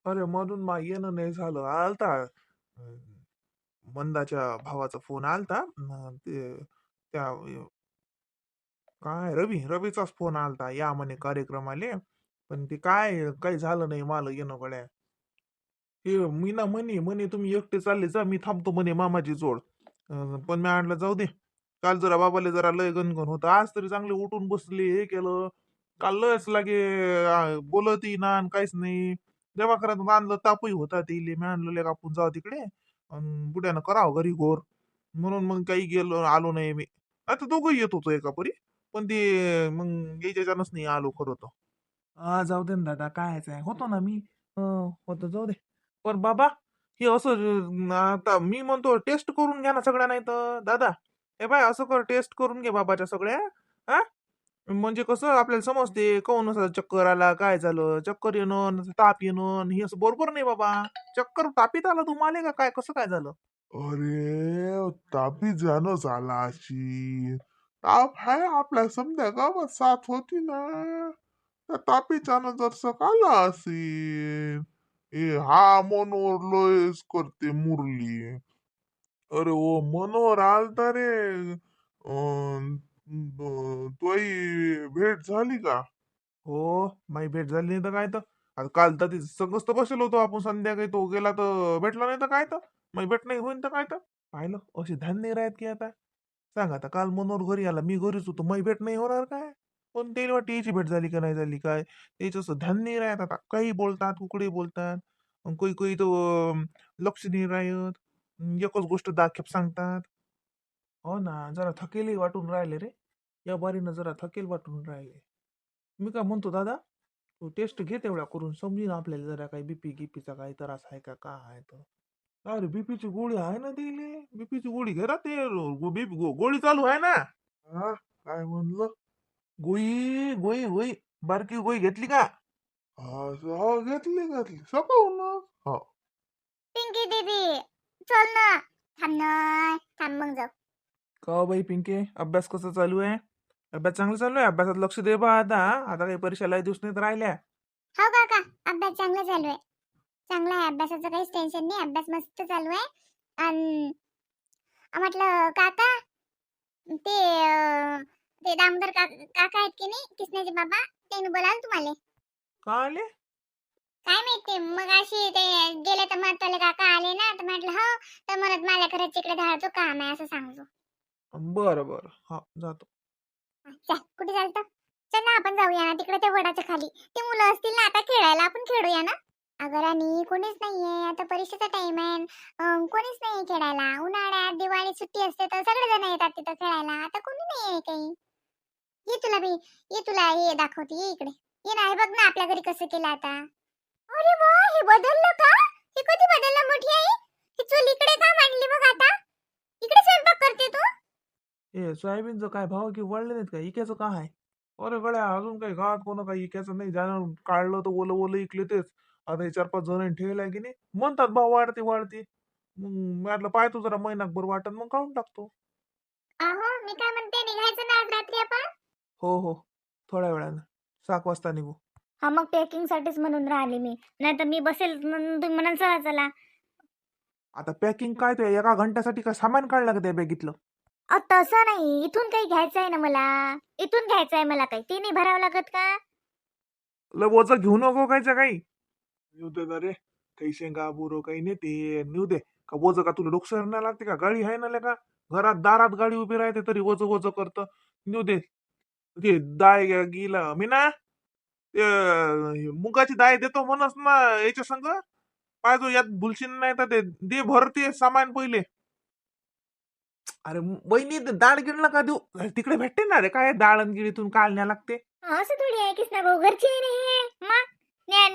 अरे म्हणून मा येणं नाही झालं. आलता मंदाच्या भावाचा फोन आलता. त्या काय रवीचाच फोन आलता, या म्हणे कार्यक्रमाले. पण ते काय काही झालं नाही मला येणं गड्या. हे मी ना म्हणे म्हणे तुम्ही एकटे चालले जा, मी थांबतो म्हणे मामाची जोड. पण मी म्हटलं जाऊ दे. काल जरा बाबाले जरा लय गणगण होतं, आज तरी चांगले उठून बसले, हे केलं. काल लयच लागे बोलतही ना आणि काहीच नाही. दवाखान्यात आणलं, तापही होता तिले. मी आणलं लेका आपण जाऊ तिकडे आणि बुड्यानं करावं घरी घोर. म्हणून मग काही गेलो आलो नाही मी. आता दोघं येत होतो एका परी. पण ते मग याच्यानंच नाही आलो खरं तर. जाऊ दे ना दादा, कायच आहे, होतो ना मी. होतो, जाऊ दे. पण बाबा, हे असं आता मी म्हणतो टेस्ट करून घ्या ना सगळ्या, नाही तर दादा. हे बाय असं कर, टेस्ट करून घे बाबाच्या सगळ्या. हा, म्हणजे कसं आपल्याला समजते कोण असं चक्कर आला, काय झालं, चक्कर येणं ताप येणं हे असं बरोबर नाही बाबा. चक्कर तापीत आला तुम्हाला का काय, कसं काय झालं? अरे तापी झालं झाला अशी. ताप आहे आपल्या समजा गावात साथ होती ना. त्या तापीच्यानं जर सकाळला असेल. ए हा मनोहर लयच करते मुरली. अरे ओ मनोहर आलता रे. तोही भेट झाली का? हो, माझी भेट झाली नाही तर काय तर. आता काल तर सगळंच तर बसलो होतो आपण संध्याकाळी, तो गेला तर भेटला नाही तर काय तर. मग भेट नाही होईन तर काय तर. पाहिलं असे ध्यान नाही राहत की आता. सांग आता, काल मनोहर घरी आला, मी घरीच होतो, माझी भेट नाही होणार काय? पण त्याला वाटते याची भेट झाली का नाही झाली काय. त्याचं असं ध्यान नाही राहत आता, काही बोलतात कुकडे बोलतात. अन कोई कोई तो लक्ष नाही राहत. एकच गोष्ट दाखेप सांगतात. हो ना, जरा थकेली वाटून राहिले रे. या बारीनं जरा थकेल वाटून राहिले. मी काय म्हणतो दादा, तू टेस्ट घे तेवढ्या करून, समजीन आपल्याला जरा काही बीपी गिपीचा काही त्रास आहे का काय आहे तर. अरे बीपीची गोळी आहे ना दिली, बीपीची गोळी घे रा ते. गोळी चालू आहे ना. हा, काय म्हणलं? गोळी गोळी गोळी बारकी गोळी घेतली का? हो, घेतली घेतली सकाळून. हो. पिंकी दीदी, चल ना. थांब ना, थांब मग जाऊ. का हो बाई पिंके, अभ्यास कसा चालू आहे? अभ्यास चांगला चालू आहे? अभ्यासात लक्ष दे बा आता. आता काही परीक्षाला दिवस नाहीत राहिल्या. हो काका, अभ्यास चांगला चालू आहे. चांगला आहे, अभ्यासाचं काहीच टेन्शन नाही, अभ्यास मस्त चालू आहे. आणि म्हटलं काका, ते ते दामोदर काका आहेत की नाही, किसण्याचे बाबा, त्याने बोलावलं तुम्हाला. का आले? काय माहिती, मग अशी ते गेले तर मग काका आले ना, तर म्हटलं हो. तर म्हणत मला खरंच इकडे धाडतो काम आहे असं सांगतो. बरं बरं, हा जातो. चल, कुठे चालतं? चल ना, आपण जाऊया ना तिकडे त्या वडाच्या खाली. ते मुलं असतील ना आता खेळायला, आपण खेळूया ना. अगं राणी, कोणीच नाहीये आता, परीक्षेचा टाइम आहे. कोणीच नाहीये खेळायला. उन्हाळ्यात दिवाळी सुट्टी असते तर सगळे जण येतात तिथं खेळायला, आता कोणी नाहीये काही. ये तुला बी, ये तुला हे दाखवते, ये इकडे. ये ना, हे बघ ना आपल्या घरी कसं केलं आता. अरे वा, हे बदललं का? हे कधी बदललं मोठी आई? ही चूल इकडे का मांडली बघ आता? इकडे स्वयंपाक करते तू? ए सोयाबीनचं काय भाव की वाढले नाहीत का? इक्याचं काय आहे? अरे गड्या, अजून काही गावात कोणा काही इक्याचं नाही. ज्यानं काढलं तर ओलं ओलं इकले तेच. आता हे 4-5 जण ठेवलंय की नाही, म्हणतात भाव वाढते वाढते. मग म्हटलं पाहतो जरा महिनाभर वाटत मग काढून टाकतो. अहो, मी काय म्हणते, निघायचं ना आज रात्री आपण? हो हो, थोड्या वेळानं 7 वाजता निघू. हा, मग पॅकिंग साठीच म्हणून राहिले मी, नाही तर मी बसेल म्हणून तुम्ही म्हणाल चला चला. आता पॅकिंग काय ते एका घंट्यासाठी काय सामान काढलं का त्या बॅगीतलं? तसं नाही, इथून काही घ्यायचं आहे ना मला. इथून घ्यायचं आहे मला, काही ते नाही भरावं लागत का? लय वजन घेऊ नको कायचं काही. नेऊ दे ना रे. काही शेंगा बुरो काही नेते, नेऊ दे. का वज का तुला डोकं नाही लागते का? गाडी आहे ना का? घरात दारात गाडी उभी राहते तरी वज वज करतं. नेऊ दे. ते दाय गेला मी ना. ते मुगाची दाय देतो म्हणस ना याच्या संग. पाहिजो यात भुलशील नाही तर ते दे भरते सामान पहिले. अरे वहिनी, डाळ गिळला का देऊ? तिकडे भेटते ना रे, काय डाळण गिळीतून काढण्या लागते. असं थोडी आहे किसना भाऊ, घरची आहे ना हे. मग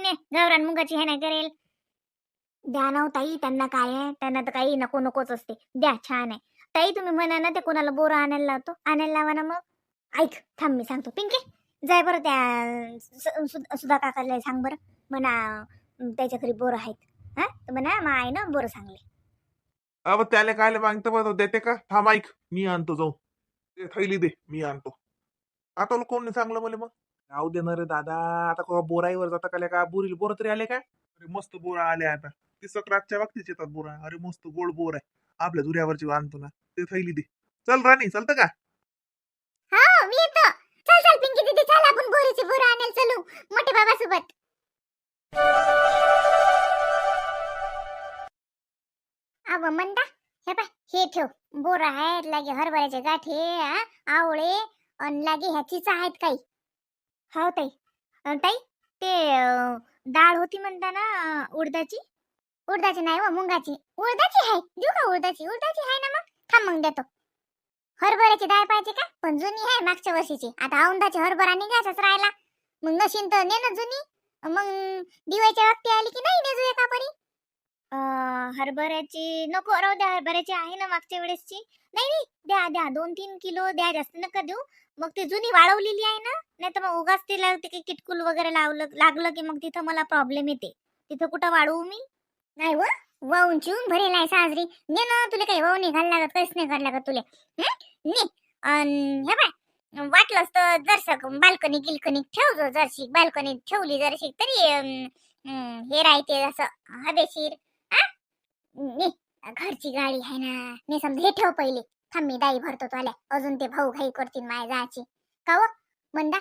ने गौरान मुगाची हे नाही करेल. द्या ना हो ताई, त्यांना काय आहे, त्यांना तर काही नको नकोच असते. द्या, छान आहे ताई. तुम्ही म्हणा ना ते कोणाला बोरं आणायला लावतो, आणायला लावा ना मग. ऐक, थांब मी सांगतो. पिंके, जाय बरं त्या सुधा काकाला सांग बरं. म्हणा त्याच्या घरी बोरं आहेत. हा, तर म्हणा मा आहे ना बोरं सांगले. अब त्याला काय मागतं बघ, देते का? थांब ऐक, मी आणतो जाऊन. ते थैली दे, मी आणतो. आता कोण नाही सांगलं मला मग. राहू दे ना रे दादा. आता बोराईवर जाता का, बोरील बोर तरी आले का? अरे मस्त बोरा आले आता. ते सक्रातच्या बाबतीत येतात बोरा. अरे मस्त गोड बोर आहे. आपल्या धुऱ्यावरची आणतो ना. ते थैली दे. चल राणी चालतं का? हो मी येतो. चल चल पिंकी दीदी चल आपण बोरीची बोरं आणायला चलू मोठे बाबा सोबत. अव म्हणता हे पाय हे ठेव बोर आहेत लागे हरभऱ्याचे गाठे आवळे अन लागे ह्याचीच आहेत काही. हो ताई. ताई ते डाळ होती म्हणता ना उडदाची. उडदाची नाही व मुंगाची. उडदाची आहे देऊ का उडदाची. उडदाची आहे ना मग थांब मग देतो. हरभऱ्याची डाळ पाहिजे का पण जुनी आहे मागच्या वर्षीची. आता औंधाची हरभरा निघायचाच राहिला. मग नशीन तर ने ना जुनी. मग दिवाळीच्या वक्ती आली की नाही नेजू एका परी. हरभऱ्याची नको राहू द्या. हरभऱ्याची आहे ना मागच्या वेळेसची. नाही नाही द्या द्या 2-3 किलो द्या जास्त नका देऊ. मग ती जुनी वाळवलेली आहे ना. नाही तर मग उगाच तिला ते किटकुल वगैरे लागलं की मग तिथं मला प्रॉब्लेम येते. तिथं कुठं वाळवू मी. नाही व वाहून चिवून भरेल आहे साजरी. ने ना तुला काही वाहून नाही घाल लागत काहीच नाही घाल लागत तुला. ने हे बाय वाटलंच तर जरसक बाल्कनी गिलकनी ठेव जरशी. बाल्कनी ठेवली जरशी तरी हे राहते असं हवेशीर. ने घरची गाडी आहे ना. ने समजा हे ठेव पहिले. थांब मी दाई भरतो तो आल्या. अजून ते भाऊ घाई करतील माय जायची का व मंदा.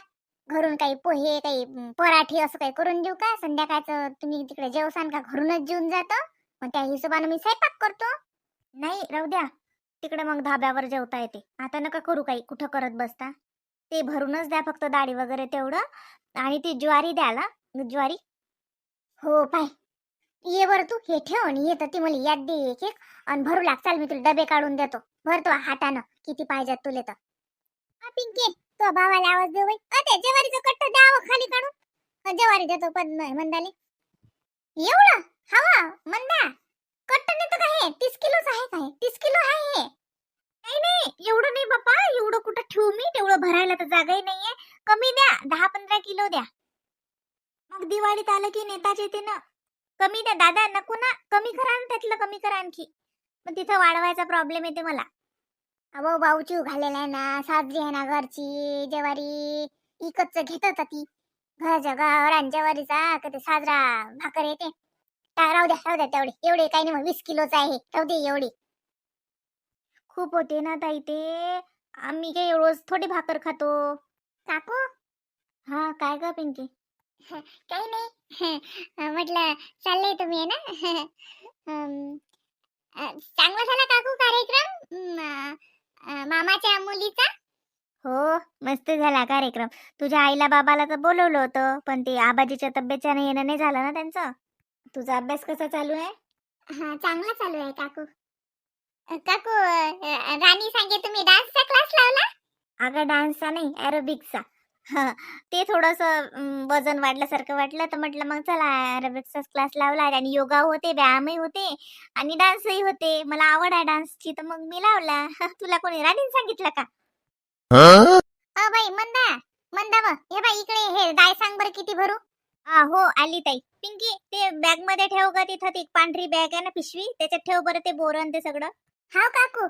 घरून काही पोहे काही पराठे असं काही करून देऊ का. संध्याकाळचं तुम्ही तिकडे जेवसान का घरूनच जेवून जातो. मग त्या हिशोबाने मी स्वयंपाक करतो. नाही राहू द्या तिकडे मग धाब्यावर जेवता येते. आता नका करू काही कुठं करत बसता. ते भरूनच द्या फक्त डाळी वगैरे तेवढं. आणि ती ज्वारी द्या ना ज्वारी. हो पाय ये बर तू हे ठेव आणि येतं ती मला याद दे एक एक आणि भरू लाग. चाल मी तुला डबे काढून देतो. भरतो हातानं किती पाहिजेत तुले तर. पिंके तो भावाला आवाज देऊ बाई. ते ज्वारीचं कट्ट द्यावं खाली काढून. ज्वारी देतो पण मंदाले एवढं हवा मंदा. कट्ट नाही तर काय 30 किलोच आहे काय. 30 किलो आहे. नाही नाही एवढं नाही बापा. एवढं कुठं ठेवू मी. तेवढं भरायला तर जागाही नाहीये. कमी द्या 10-15 किलो द्या. मग दिवाळीत आलं की नेताच येते ना. कमी द्या दादा नको ना. कमी करा ना त्यातलं कमी करा आणखी. मग तिथं वाढवायचा प्रॉब्लेम येते मला. अहो भाऊची घालेला आहे ना. साजरी आहे ना घरची ज्वारी. इकतच घेत होता ती घराच्या गावरान ज्वारीचा कधी साजरा भाकर येते. राहू द्या तेवढे एवढे काही नाही. मग 20 किलोच आहे राहू दे एवढी. खूप होते ना ताई ते. आम्ही काही रोज थोडी भाकर खातो. काकू हा काय ग पिंकी. काही नाही म्हटलं चाललंय तुम्ही ना. चांगला झाला काकू कार्यक्रम मामाच्या मुलीचा. हो मस्त झाला कार्यक्रम. तुझ्या आईला बाबाला तर बोलवलं होतं पण ते आबाजीच्या तब्येतीने येणं नाही झालं ना त्यांचं. तुझा अभ्यास कसा चालू आहे. हा चांगला चालू आहे काकू. काकू राणी सांगे तुम्ही डान्सचा क्लास लावला. अगं डान्सचा नाही एरोबिक्सचा. ते थोडस वजन वाढल्यासारखं वाटलं तर म्हटलं मग चला एरोबिक्सचा क्लास लावला. आणि योगा होते व्यायामही होते आणि डान्सही होते. मला आवड आहे डान्सची तर मग मी लावला. तुला कोणी राणीने सांगितलं का. बाई मंदा मंदा हे बाई इकडे हे डाय सांग बरं किती भरू. हो आली ताई. पिंकी ते बॅग मध्ये ठेव का. तिथं ती पांढरी बॅग आहे ना पिशवी त्याच्यात ठेव बरं ते बोरण ते सगळं. हाव काकू.